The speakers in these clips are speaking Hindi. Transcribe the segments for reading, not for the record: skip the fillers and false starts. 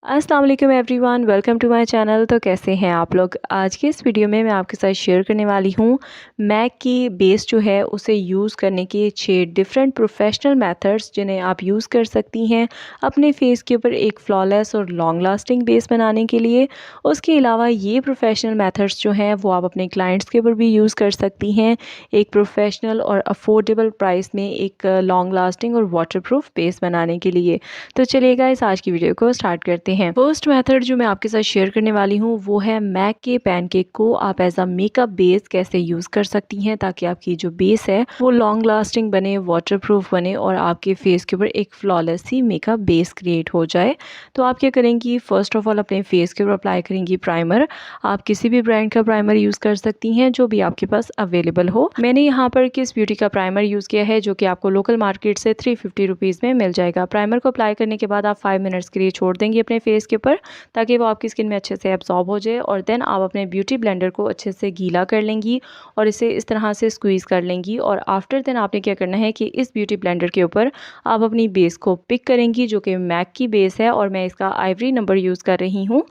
अस्सलाम वालेकुम everyone, welcome to my channel. तो कैसे हैं आप लोग। आज की इस वीडियो में मैं आपके साथ शेयर करने वाली हूँ मैक की बेस जो है उसे यूज़ करने के 6 डिफरेंट प्रोफेशनल मेथड्स जिन्हें आप यूज़ कर सकती हैं अपने फेस के ऊपर एक फ्लॉलेस और लॉन्ग लास्टिंग बेस बनाने के लिए। उसके अलावा ये प्रोफेशनल मेथड्स जो हैं वो आप अपने क्लाइंट्स के ऊपर भी यूज़ कर सकती हैं एक प्रोफेशनल और अफोर्डेबल प्राइस में एक लॉन्ग लास्टिंग और वाटरप्रूफ बेस बनाने के लिए। तो चलिए गाइस, आज की वीडियो को स्टार्ट करते हैं। फर्स्ट मेथड जो मैं आपके साथ शेयर करने वाली हूँ वो है मैक के पैनकेक को आप एज अ मेकअप बेस कैसे यूज कर सकती हैं ताकि आपकी जो बेस है वो लॉन्ग लास्टिंग बने, वाटरप्रूफ बने और आपके फेस के ऊपर एक फ्लॉलेस सी मेकअप बेस क्रिएट हो जाए। तो आप क्या करेंगी, फर्स्ट ऑफ ऑल अपने फेस के ऊपर अप्लाई करेंगी प्राइमर। आप किसी भी ब्रांड का प्राइमर यूज कर सकती हैं जो भी आपके पास अवेलेबल हो। मैंने यहाँ पर किस ब्यूटी का प्राइमर यूज किया है जो कि आपको लोकल मार्केट से 350 रुपीज़ में मिल जाएगा। प्राइमर को अप्लाई करने के बाद आप 5 मिनट्स के लिए छोड़ देंगे अपने फेस के ऊपर ताकि वो आपकी स्किन में अच्छे से एब्जॉर्ब हो जाए। और देन आप अपने ब्यूटी ब्लेंडर को अच्छे से गीला कर लेंगी और इसे इस तरह से स्क्वीज़ कर लेंगी। और आफ्टर देन आपने क्या करना है कि इस ब्यूटी ब्लेंडर के ऊपर आप अपनी बेस को पिक करेंगी जो कि मैक की बेस है और मैं इसका आइवरी नंबर यूज़ कर रही हूँ।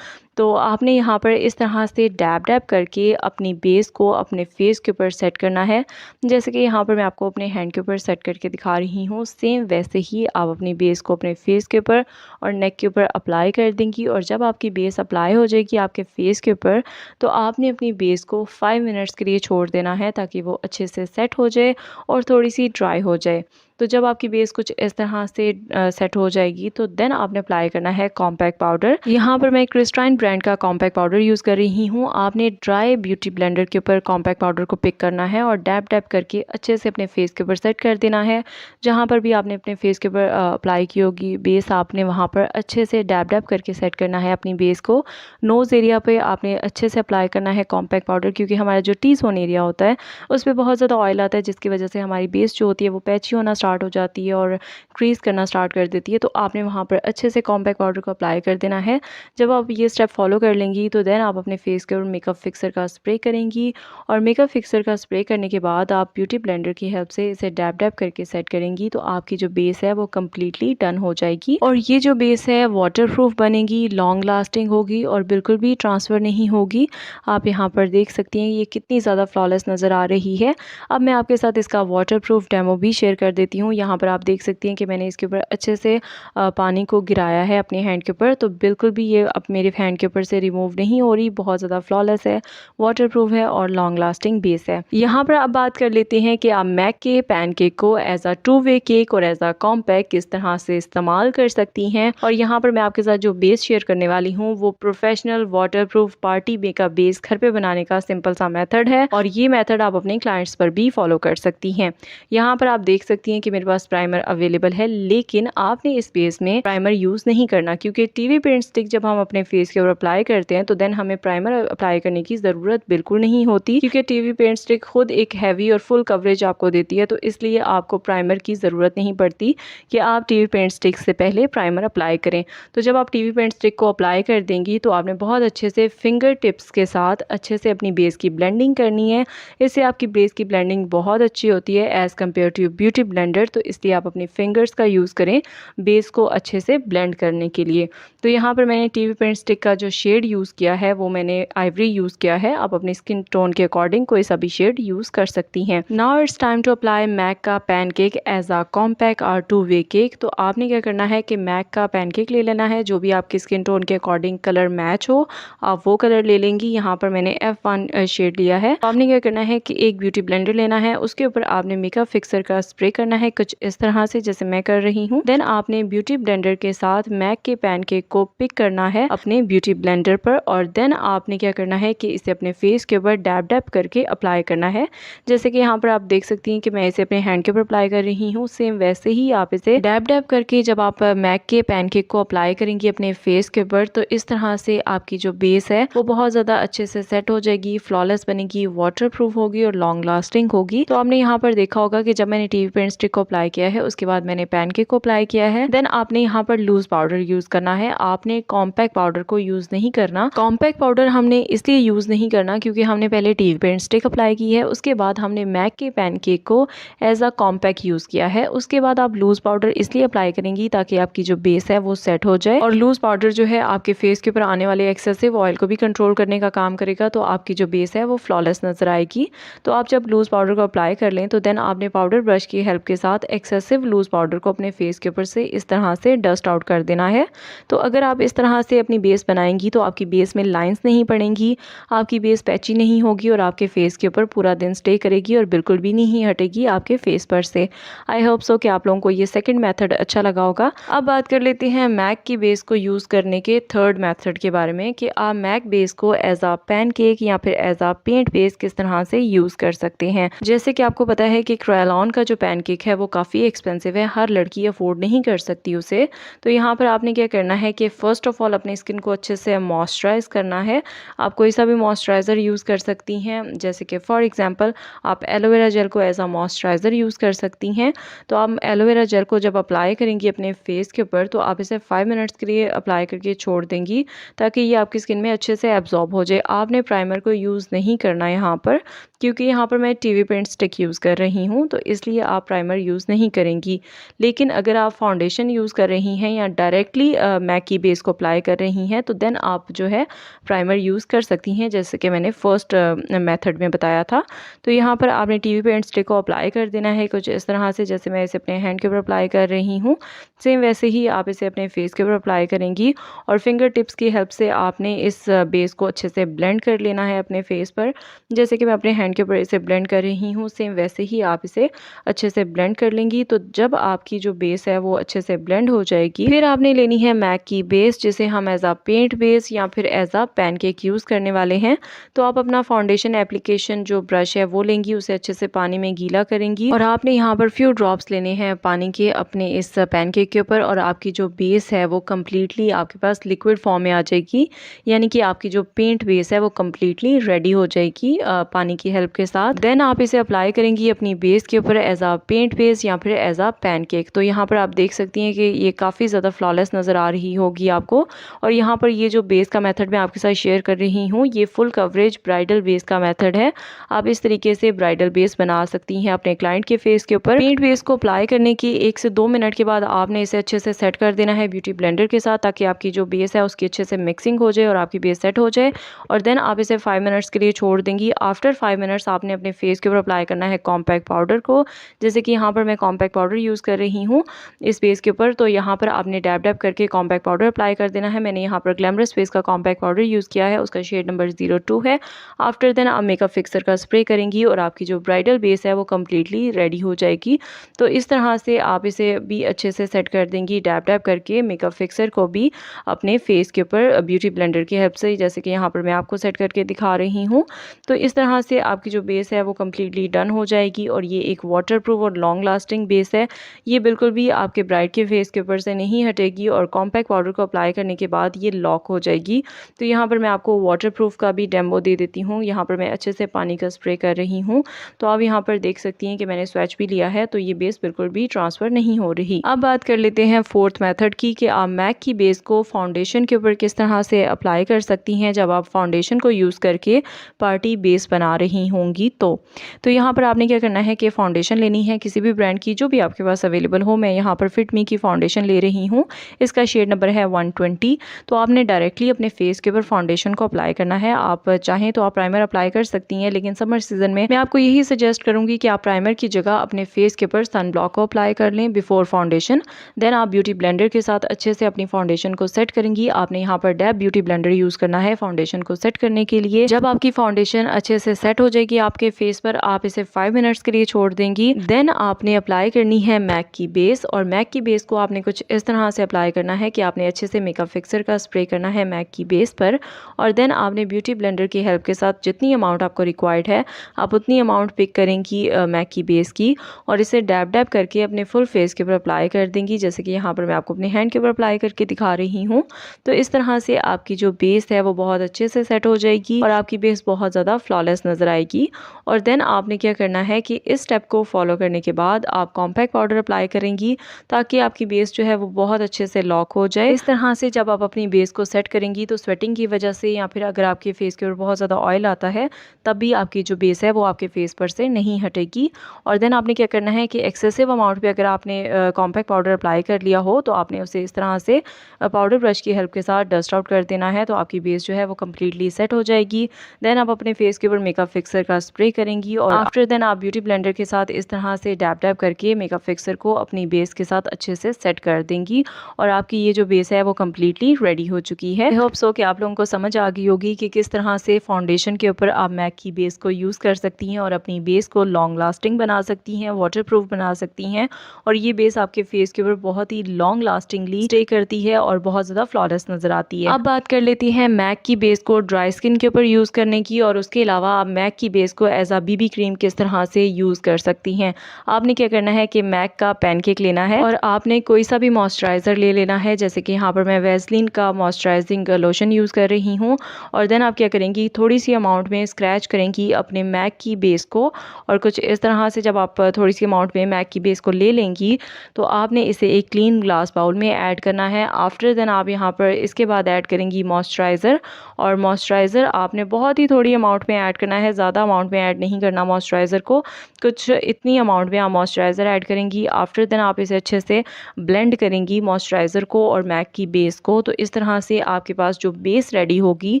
तो आपने यहाँ पर इस तरह से डैब डैब करके अपनी बेस को अपने फेस के ऊपर सेट करना है। जैसे कि यहाँ पर मैं आपको अपने हैंड के ऊपर सेट करके दिखा रही हूँ, सेम वैसे ही आप अपनी बेस को अपने फेस के ऊपर और नेक के ऊपर अप्लाई कर देंगी। और जब आपकी बेस अप्लाई हो जाएगी आपके फेस के ऊपर तो आपने अपनी बेस को 5 मिनट्स के लिए छोड़ देना है ताकि वो अच्छे से सेट हो जाए और थोड़ी सी ड्राई हो जाए। तो जब आपकी बेस कुछ इस तरह से सेट हो जाएगी तो देन आपने अप्लाई करना है कॉम्पैक्ट पाउडर। यहाँ पर मैं क्रिस्टाइन ब्रांड का कॉम्पैक्ट पाउडर यूज़ कर रही हूँ। आपने ड्राई ब्यूटी ब्लेंडर के ऊपर कॉम्पैक्ट पाउडर को पिक करना है और डैब डैब करके अच्छे से अपने फेस के ऊपर सेट कर देना है। जहाँ पर भी आपने अपने फेस के ऊपर अप्लाई की होगी बेस आपने वहाँ पर अच्छे से डैब डैब करके सेट करना है अपनी बेस को। नोज़ एरिया पे आपने अच्छे से अप्लाई करना है कॉम्पैक्ट पाउडर क्योंकि हमारा जो टी जोन एरिया होता है उस पर बहुत ज़्यादा ऑयल आता है जिसकी वजह से हमारी बेस जो होती है वो पैची होना स्टार्ट हो जाती है और क्रीज करना स्टार्ट कर देती है। तो आपने वहाँ पर अच्छे से कॉम्पैक्ट पाउडर को अप्लाई कर देना है। जब आप ये स्टेप फॉलो कर लेंगी तो देन आप अपने फेस के ऊपर मेकअप फिक्सर का स्प्रे करेंगी और मेकअप फिक्सर का स्प्रे करने के बाद आप ब्यूटी ब्लेंडर की हेल्प से इसे डैब डैब करके सेट करेंगी तो आपकी जो बेस है वो कम्प्लीटली डन हो जाएगी। और ये जो बेस है वाटरप्रूफ बनेगी, लॉन्ग लास्टिंग होगी और बिल्कुल भी ट्रांसफ़र नहीं होगी। आप यहाँ पर देख सकती हैं ये कितनी ज़्यादा फ्लॉलेस नज़र आ रही है। अब मैं आपके साथ इसका वाटरप्रूफ डेमो भी शेयर कर देती हूँ। यहाँ पर आप देख सकती हैं कि मैंने इसके ऊपर अच्छे से पानी को गिराया है अपने हैंड के ऊपर। तो बिल्कुल भी ये अब मेरे हैंड के ऊपर से रिमूव नहीं हो रही, बहुत ज़्यादा फ्लॉलेस है, वाटरप्रूफ है और लॉन्ग लास्टिंग बेस है। यहाँ पर अब बात कर लेते हैं कि आप मैक के पैनकेक को एज अ 2 वे केक और एज अ कॉम्पैक्ट किस तरह से इस्तेमाल कर सकती हैं। और यहाँ पर मैं आपके साथ जो बेस शेयर करने वाली हूँ वो professional waterproof party makeup base घर पे बनाने का सिंपल सा मेथड है और ये मेथड आप अपने क्लाइंट्स पर भी फॉलो कर सकती हैं। यहाँ पर आप देख सकती हैं कि मेरे पास प्राइमर अवेलेबल है लेकिन आपने इस बेस में प्राइमर यूज़ नहीं करना क्योंकि टीवी पेंट स्टिक जब हम अपने फेस के ऊपर अप्लाई करते हैं तो देन हमें प्राइमर अप्लाई करने की ज़रूरत बिल्कुल नहीं होती क्योंकि टीवी पेंट स्टिक खुद एक हैवी और फुल कवरेज आपको देती है। तो इसलिए आपको प्राइमर की ज़रूरत नहीं पड़ती कि आप टीवी पेंट स्टिक से पहले प्राइमर अप्लाई करें। तो जब आप टीवी पेंट स्टिक को अप्लाई कर देंगी तो आपने बहुत अच्छे से फिंगर टिप्स के साथ अच्छे से अपनी बेस की ब्लेंडिंग करनी है। इससे आपकी बेस की ब्लेंडिंग बहुत अच्छी होती है as compare to beauty blender. तो इसलिए आप अपनी फिंगर्स का यूज़ करें बेस को अच्छे से ब्लेंड करने के लिए। तो यहाँ पर मैंने टीवी पेंट स्टिक का जो शेड यूज़ किया है वो मैंने आइवरी यूज़ किया है। आप अपनी स्किन टोन के अकॉर्डिंग कोई सा भी शेड यूज़ कर सकती हैं। Now it's time to apply MAC का पैनकेक एज अ कॉम्पैक्ट और 2 वे केक। तो आपने क्या करना है कि मैक का पैनकेक ले लेना है, जो भी आपकी स्किन टोन के अकॉर्डिंग कलर मैच हो आप वो कलर ले लेंगी। यहाँ पर मैंने F1 शेड लिया है। तो आपने क्या करना है कि एक ब्यूटी ब्लेंडर लेना है, उसके ऊपर आपने मेकअप फिक्सर का स्प्रे करना है कुछ इस तरह से जैसे मैं कर रही हूँ। देन आपने ब्यूटी ब्लेंडर के साथ मैक के पैनकेक को पिक करना है अपने ब्यूटी ब्लेंडर पर और देन आपने क्या करना है कि इसे अपने फेस के ऊपर डैब डैब करके अप्लाई करना है। जैसे कि यहाँ पर आप देख सकती हैं कि मैं इसे अपने हैंड के ऊपर अप्लाई कर रही हूँ। सेम वैसे ही आप इसे डैब डैब करके जब आप मैक के पैनकेक को अप्लाई करेंगी अपने फेस के ऊपर तो इस तरह से आपकी जो बेस है वो बहुत ज़्यादा अच्छे से सेट हो जाएगी, फ्लॉलेस बनेगी, वाटरप्रूफ होगी और लॉन्ग लास्टिंग होगी। तो आपने यहाँ पर देखा होगा कि जब मैंने टीवी पेंट स्टिक स्टिक को अप्लाई किया है, उसके बाद मैंने पैनकेक को अप्लाई किया है। देन आपने यहाँ पर लूज पाउडर यूज करना है, आपने कॉम्पैक्ट पाउडर को यूज नहीं करना। कॉम्पैक्ट पाउडर हमने इसलिए यूज नहीं करना क्योंकि हमने पहले टीवी पेंट स्टिक अप्लाई की है, उसके बाद हमने मैक के पैनकेक को एज अ कॉम्पैक्ट यूज किया है। उसके बाद आप लूज पाउडर इसलिए अप्लाई करेंगी ताकि आपकी जो बेस है वो सेट हो जाए, और लूज पाउडर जो है आपके फेस के ऊपर आने वाले एक्सेसिव ऑयल को भी कंट्रोल करने का काम करेगा, तो आपकी जो बेस है वो फ्लॉलेस नजर आएगी। तो आप जब लूज पाउडर को अप्लाई कर लें तो देन आपने पाउडर ब्रश की हेल्प के साथ एक्सेसिव लूज पाउडर को अपने फेस के ऊपर से इस तरह से डस्ट आउट कर देना है। तो अगर आप इस तरह से अपनी बेस बनाएंगी तो आपकी बेस में लाइंस नहीं पड़ेंगी, आपकी बेस पैची नहीं होगी और आपके फेस के ऊपर पूरा दिन स्टे करेगी और बिल्कुल भी नहीं हटेगी आपके फेस पर से। आई होप सो कि आप लोगों को ये सेकंड मेथड अच्छा लगा होगा। अब बात कर लेते हैं मैक की बेस को यूज़ करने के थर्ड मेथड के बारे में कि आप मैक बेस को एज अ पैनकेक या फिर एज अ पेंट बेस किस तरह से यूज़ कर सकते हैं। जैसे कि आपको पता है कि क्रायोलॉन का जो पैनकेक है वो काफ़ी एक्सपेंसिव है, हर लड़की अफोर्ड नहीं कर सकती उसे। तो यहाँ पर आपने क्या करना है कि फ़र्स्ट ऑफ ऑल अपनी स्किन को अच्छे से मॉइस्चराइज करना है। आप कोई सा भी मॉइस्चराइज़र यूज़ कर सकती हैं, जैसे कि फॉर एग्जांपल आप एलोवेरा जेल को एज अ मॉइस्चराइज़र यूज़ कर सकती हैं। तो आप एलोवेरा जेल को जब अप्लाई करेंगी अपने फेस के ऊपर तो आप इसे 5 मिनट्स के लिए अप्लाई करके छोड़ देंगी ताकि ये आपकी स्किन में अच्छे से एब्जॉर्ब हो जाए। आपने प्राइमर को यूज़ नहीं करना यहाँ पर, क्योंकि यहाँ पर मैं टीवी पेंट स्टिक यूज़ कर रही हूँ, तो इसलिए आप प्राइमर यूज़ नहीं करेंगी। लेकिन अगर आप फाउंडेशन यूज़ कर रही हैं या डायरेक्टली मैक की बेस को अप्लाई कर रही हैं तो देन आप जो है प्राइमर यूज़ कर सकती हैं, जैसे कि मैंने फर्स्ट मेथड में बताया था। तो यहाँ पर आपने टीवी पेंट स्टिक को अप्लाई कर देना है कुछ इस तरह से, जैसे मैं इसे अपने हैंड के ऊपर अप्लाई कर रही हूँ, सेम वैसे ही आप इसे अपने फेस के ऊपर अप्लाई करेंगी। और फिंगर टिप्स की हेल्प से आपने इस बेस को अच्छे से ब्लेंड कर लेना है अपने फेस पर, जैसे कि मैं अपने हैंड के ऊपर इसे ब्लेंड कर रही हूँ, सेम वैसे ही आप इसे अच्छे से ब्लेंड कर लेंगी। तो जब आपकी जो बेस है वो अच्छे से ब्लेंड हो जाएगी, फिर आपने लेनी है मैक की बेस, जिसे हम एज अ पेंट बेस या फिर एज अ पैनकेक यूज़ करने वाले हैं। तो आप अपना फाउंडेशन एप्लीकेशन जो ब्रश है वो लेंगी, उसे अच्छे से पानी में गीला करेंगी और आपने यहाँ पर फ्यू ड्रॉप्स लेने हैं पानी के अपने इस पैनकेक के ऊपर, और आपकी जो बेस है वो कम्प्लीटली आपके पास लिक्विड फॉर्म में आ जाएगी, यानी कि आपकी जो पेंट बेस है वो कम्प्लीटली रेडी हो जाएगी पानी की हेल्प के साथ। देन आप इसे अप्लाई करेंगी अपनी बेस के ऊपर एज अ पेंट बेस या फिर एज अ पैनकेक। तो यहाँ पर आप देख सकती हैं कि ये काफ़ी ज़्यादा फ्लॉलेस नज़र आ रही होगी आपको। और यहाँ पर ये जो बेस का मेथड मैं आपके साथ शेयर कर रही हूँ ये फुल कवरेज ब्राइडल बेस का मेथड है। आप इस तरीके से ब्राइडल बेस बना सकती हैं अपने क्लाइंट के फेस के ऊपर। पेंट बेस को अप्लाई करने की 1 से 2 मिनट के बाद आपने इसे अच्छे से सेट कर देना है ब्यूटी ब्लेंडर के साथ, ताकि आपकी जो बेस है उसकी अच्छे से मिक्सिंग हो जाए और आपकी बेस सेट हो जाए। और देन आप इसे 5 मिनट्स के लिए छोड़ देंगी। आफ्टर 5 मिनट्स आपने अपने फेस के ऊपर अप्लाई करना है कॉम्पैक्ट पाउडर को, जैसे कि यहाँ पर मैं कॉम्पैक्ट पाउडर यूज़ कर रही हूँ इस बेस के ऊपर। तो यहाँ पर आपने डैब डैब करके कॉम्पैक्ट पाउडर अप्लाई कर देना है। मैंने यहाँ पर ग्लैमरस फेस का कॉम्पैक्ट पाउडर यूज़ किया है, उसका शेड नंबर 02 है। आफ्टर देन आप मेकअप फिक्सर का स्प्रे करेंगी और आपकी जो ब्राइडल बेस है वो कम्प्लीटली रेडी हो जाएगी। तो इस तरह से आप इसे भी अच्छे से सेट कर देंगी डैब डैब करके मेकअप फिक्सर को भी अपने फेस के ऊपर ब्यूटी ब्लेंडर की हेल्प से, जैसे कि यहाँ पर मैं आपको सेट करके दिखा रही हूँ। तो इस तरह से आपकी जो बेस है वो कम्प्लीटली डन हो जाएगी और ये एक वाटरप्रूफ और लॉन्ग लास्टिंग बेस है। ये बिल्कुल भी आपके ब्राइड के फेस के ऊपर से नहीं हटेगी और कॉम्पैक्ट पाउडर को अप्लाई करने के बाद ये लॉक हो जाएगी। तो यहाँ पर मैं आपको वाटरप्रूफ का भी डेमो दे देती हूँ। यहाँ पर मैं अच्छे से पानी का स्प्रे कर रही हूँ, तो आप यहाँ पर देख सकती हैं कि मैंने स्वैच भी लिया है, तो ये बेस बिल्कुल भी ट्रांसफ़र नहीं हो रही। अब बात कर लेते हैं फोर्थ मेथड की कि आप मैक की बेस को फाउंडेशन के ऊपर किस तरह से अप्लाई कर सकती हैं जब आप फाउंडेशन को यूज़ करके पार्टी बेस बना रही होंगी। तो यहाँ पर आपने क्या करना है कि फाउंडेशन लेनी है किसी भी ब्रांड की जो भी आपके पास अवेलेबल हो। मैं यहाँ पर फिट मी की फाउंडेशन ले रही हूँ, इसका शेड नंबर है 120। तो आपने डायरेक्टली अपने फेस के ऊपर फाउंडेशन को अप्लाई करना है। आप चाहें तो आप प्राइमर अप्लाई कर सकती हैं, लेकिन समर सीजन में मैं आपको यही सजेस्ट करूँगी कि आप प्राइमर की जगह अपने फेस के ऊपर सन ब्लॉक को अप्लाई कर लें बिफोर फाउंडेशन। देन आप ब्यूटी ब्लेंडर के साथ अच्छे से अपनी फाउंडेशन को सेट करेंगी। आपने यहाँ पर डैब ब्यूटी ब्लेंडर यूज़ करना है फाउंडेशन को सेट करने के लिए। जब आपकी फाउंडेशन अच्छे से सेट हो जाएगी आपके फेस पर, आप इसे 5 मिनट्स के लिए छोड़ देंगी। देन आपने अप्लाई करनी है मैक की बेस, और मैक की बेस को आपने कुछ इस तरह से अप्लाई करना है कि आपने अच्छे से मेकअप फिक्सर का स्प्रे करना है मैक की बेस पर, और देन आपने ब्यूटी ब्लेंडर की हेल्प के साथ जितनी अमाउंट आपको रिक्वायर्ड है आप उतनी अमाउंट पिक करेंगी मैक की बेस की, और इसे डैब डैब करके अपने फुल फेस के ऊपर अप्लाई कर देंगी, जैसे कि यहाँ पर मैं आपको अपने हैंड के ऊपर अप्लाई करके दिखा रही हूँ। तो इस तरह से आपकी जो बेस है वो बहुत अच्छे से सेट हो जाएगी और आपकी बेस बहुत ज़्यादा फ्लॉलेस नजर आएगी। जाएगी। और देन आपने क्या करना है कि इस स्टेप को फॉलो करने के बाद आप कॉम्पैक्ट पाउडर अप्लाई करेंगी ताकि आपकी बेस जो है वो बहुत अच्छे से लॉक हो जाए। इस तरह से जब आप अपनी बेस को सेट करेंगी तो स्वेटिंग की वजह से या फिर अगर आपके फेस के ऊपर बहुत ज़्यादा ऑयल आता है तब भी आपकी जो बेस है वो आपके फेस पर से नहीं हटेगी। और देन आपने क्या करना है कि एक्सेसिव अमाउंट पे अगर आपने कॉम्पैक्ट पाउडर अप्लाई कर लिया हो तो आपने उसे इस तरह से पाउडर ब्रश की हेल्प के साथ डस्ट आउट कर देना है, तो आपकी बेस जो है वो कम्प्लीटली सेट हो जाएगी। देन आप अपने फेस के ऊपर मेकअप फिक्सर का स्प्रे करेंगी और आफ्टर देन आप ब्यूटी ब्लेंडर के साथ इस तरह से डैब डैब करके मेकअप फिक्सर को अपनी बेस के साथ अच्छे से सेट कर देंगी और आपकी ये जो बेस है वो कम्प्लीटली रेडी हो चुकी है। आई होप सो कि आप लोगों को समझ आ गई होगी कि किस तरह से फाउंडेशन के ऊपर आप मैक की बेस को यूज़ कर सकती हैं और अपनी बेस को लॉन्ग लास्टिंग बना सकती हैं, वाटर प्रूफ बना सकती हैं और ये बेस आपके फेस के ऊपर बहुत ही लॉन्ग लास्टिंगली स्टे करती है और बहुत ज़्यादा फ्लॉलेस नज़र आती है। अब बात कर लेती हैं मैक की बेस को ड्राई स्किन के ऊपर यूज़ करने की और उसके अलावा आप मैक की बेस को एज अ बीबी क्रीम किस तरह से यूज़ कर सकती हैं। आपने क्या करना है कि मैक का पैनकेक लेना है और आपने कोई सा भी मॉइस्चराइज़र ले लेना है, जैसे कि यहाँ पर मैं वैसलीन का मॉइस्चराइजिंग लोशन यूज़ कर रही हूँ। और देन आप क्या करेंगी, थोड़ी सी अमाउंट में स्क्रैच करेंगी अपने मैक की बेस को और कुछ इस तरह से जब आप थोड़ी सी अमाउंट में मैक की बेस को ले लेंगी तो आपने इसे एक क्लीन ग्लास बाउल में ऐड करना है। आफ्टर देन आप यहाँ पर इसके बाद ऐड करेंगी मॉइस्चराइज़र और मॉइस्चराइज़र आपने बहुत ही थोड़ी अमाउंट में ऐड करना है, ज़्यादा अमाउंट में ऐड नहीं करना मॉइस्चराइज़र को, कुछ इतनी अमाउंट में आप मॉइस्चराइज़र ऐड करेंगी। आफ्टर देन आप इसे अच्छे से ब्लेंड करेंगी मॉइस्चराइज़र को और मैक की बेस को, तो इस तरह से आपके पास जो बेस रेडी होगी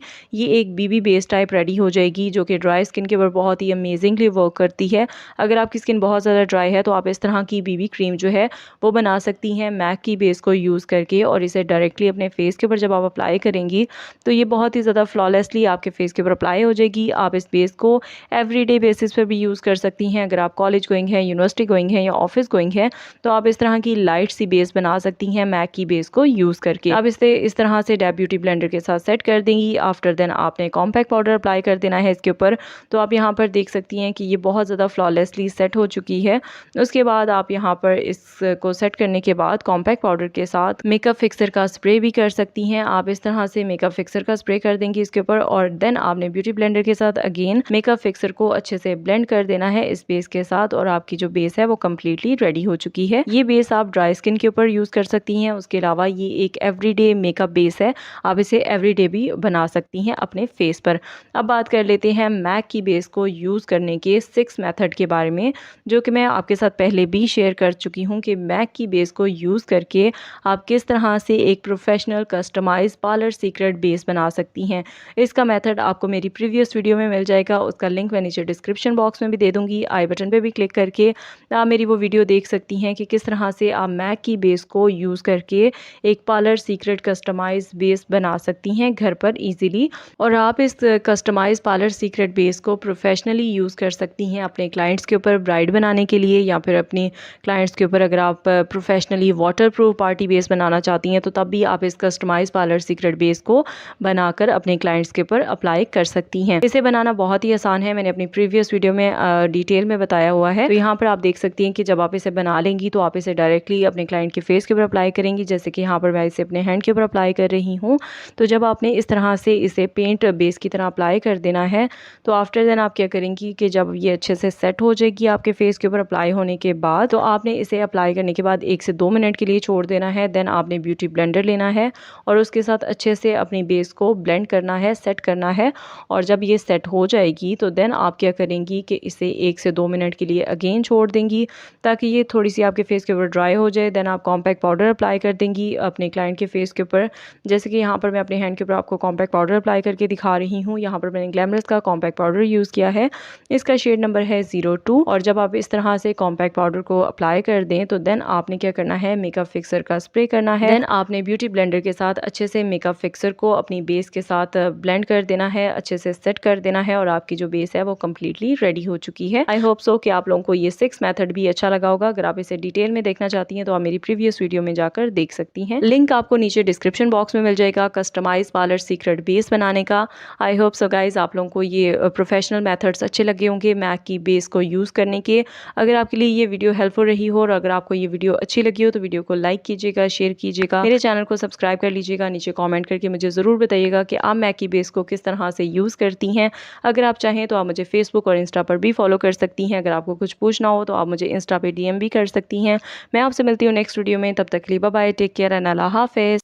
ये एक बीबी बेस टाइप रेडी हो जाएगी जो कि ड्राई स्किन के ऊपर बहुत ही अमेजिंगली वर्क करती है। अगर आपकी स्किन बहुत ज़्यादा ड्राई है तो आप इस तरह की बीबी क्रीम जो है वो बना सकती हैं मैक की बेस को यूज़ करके और इसे डायरेक्टली अपने फेस के ऊपर जब आप अप्लाई करेंगी तो ये बहुत ही ज़्यादा फ्लॉलेसली आपके फेस के ऊपर अप्लाई हो जाएगी। आप इस बेस को एवरीडे बेसिस पर भी यूज़ कर सकती हैं। अगर आप कॉलेज गोइंग हैं, यूनिवर्सिटी गोइंग हैं या ऑफिस गोइंग हैं तो आप इस तरह की लाइट सी बेस बना सकती हैं मैक की बेस को यूज़ करके। अब इसे इस तरह से डैब ब्यूटी ब्लेंडर के साथ सेट कर देंगी। आफ्टर देन आपने कॉम्पैक्ट पाउडर अप्लाई कर देना है इसके ऊपर, तो आप यहाँ पर देख सकती हैं कि ये बहुत ज़्यादा फ्लॉलेसली सेट हो चुकी है। उसके बाद आप यहाँ पर इसको सेट करने के बाद कॉम्पैक्ट पाउडर के साथ मेकअप फिक्सर का स्प्रे भी कर सकती हैं। आप इस तरह से मेकअप फिक्सर का स्प्रे कर देंगी इसके ऊपर और देन आपने ब्यूटी ब्लेंडर के साथ अगेन मेकअप फिक्सर को अच्छे से ब्लेंड कर देना है इस बेस के साथ और आपकी जो बेस है वो कम्प्लीटली रेडी हो चुकी है। ये बेस आप ड्राई स्किन के ऊपर यूज़ कर सकती हैं। उसके अलावा ये एक एवरीडे मेकअप बेस है, आप इसे एवरीडे भी बना सकती हैं अपने फेस पर। अब बात कर लेते हैं मैक की बेस को यूज़ करने के 6 मेथड के बारे में, जो कि मैं आपके साथ पहले भी शेयर कर चुकी हूँ कि मैक की बेस को यूज़ करके आप किस तरह से एक professional customise parlour secret base बना सकती हैं। इसका मेथड आपको मेरी प्रीवियस वीडियो में मिल जाएगा, उसका लिंक मैं नीचे डिस्क्रिप्शन बॉक्स में भी दे दूँगी। आई बटन पर भी क्लिक करके आप मेरी वो वीडियो देख सकती हैं कि किस तरह से आप मैक की बेस को यूज़ करके एक पार्लर सीक्रेट कस्टमाइज बेस बना सकती हैं घर पर ईजिली। और आप इस कस्टमाइज पार्लर सीक्रेट बेस को प्रोफेशनली यूज़ कर सकती हैं अपने क्लाइंट्स के ऊपर ब्राइड बनाने के लिए या फिर अपने क्लाइंट्स के ऊपर अगर आप professionally waterproof party base बनाना चाहती हैं तो तब भी आप इस कस्टमाइज पार्लर सीक्रेट बेस को बनाकर अपने क्लाइंट्स के ऊपर अप्लाई कर सकती हैं। इसे बनाना बहुत ही आसान है, मैंने अपनी प्रीवियस वीडियो में डिटेल में बताया हुआ है। तो यहाँ पर आप देख सकती हैं कि जब आप इसे बना लेंगी तो आप इसे डायरेक्टली अपने क्लाइंट के फेस के ऊपर अप्लाई करेंगी, जैसे कि यहाँ पर मैं इसे अपने हैंड के ऊपर अप्लाई कर रही हूँ। तो जब आपने इस तरह से इसे पेंट बेस की तरह अप्लाई कर देना है तो आफ्टर देन आप क्या करेंगी कि जब ये अच्छे से सेट हो जाएगी आपके फेस के ऊपर अप्लाई होने के बाद, तो आपने इसे अप्लाई करने के बाद 1 से 2 मिनट के लिए छोड़ देना है। देन आपने ब्यूटी ब्लेंडर लेना है और उसके साथ अच्छे से अपनी बेस को ब्लेंड करना है, सेट करना है। और जब ये सेट हो जाएगी तो देन आप क्या करेंगी कि इसे 1 से 2 मिनट के लिए अगेन छोड़ देंगी ताकि ये थोड़ी सी आपके फेस के ऊपर ड्राई हो जाए। देन आप कॉम्पैक्ट पाउडर अप्लाई कर देंगी अपने क्लाइंट के फेस के ऊपर, जैसे कि यहाँ पर मैं अपने हैंड के ऊपर आपको कॉम्पैक्ट पाउडर अप्लाई करके दिखा रही हूँ। यहाँ पर मैंने ग्लैमरस का कॉम्पैक्ट पाउडर यूज़ किया है, इसका शेड नंबर है 02। और जब आप इस तरह से कॉम्पैक्ट पाउडर को अप्लाई कर दें तो देन आपने क्या करना है, मेकअप फिक्सर का स्प्रे करना है। देन आपने ब्यूटी ब्लेंडर के साथ अच्छे से मेकअप फिक्सर को अपनी बेस के साथ ब्लेंड कर देना है, अच्छे से सेट कर देना है और आपकी जो बेस है वो कम्प्लीटली रेडी हो चुकी है। आई होप सो कि आप लोगों को ये 6 मेथड भी अच्छा लगा होगा। अगर आप इसे डिटेल में देखना चाहती हैं तो आप मेरी प्रीवियस वीडियो में जाकर देख सकती हैं। लिंक आपको नीचे डिस्क्रिप्शन बॉक्स में मिल जाएगा कस्टमाइज पार्लर सीक्रेट बेस बनाने का। आई होप सो गाइज आप लोगों को ये प्रोफेशनल मेथड्स अच्छे लगे होंगे मैक की बेस को यूज़ करने के। अगर आपके लिए ये वीडियो हेल्पफुल रही हो और अगर आपको ये वीडियो अच्छी लगी हो तो वीडियो को लाइक कीजिएगा, शेयर कीजिएगा, मेरे चैनल को सब्सक्राइब कर लीजिएगा। नीचे कमेंट करके मुझे ज़रूर बताइएगा कि आप मैक की बेस को किस तरह से यूज़ करती हैं। अगर आप चाहें चाहें तो आप मुझे फेसबुक और इंस्टा पर भी फॉलो कर सकती हैं। अगर आपको कुछ पूछना हो तो आप मुझे इंस्टा पे DM भी कर सकती हैं। मैं आपसे मिलती हूँ नेक्स्ट वीडियो में, तब तक के लिए bye bye, take care and अल्लाह हाफ़िज़।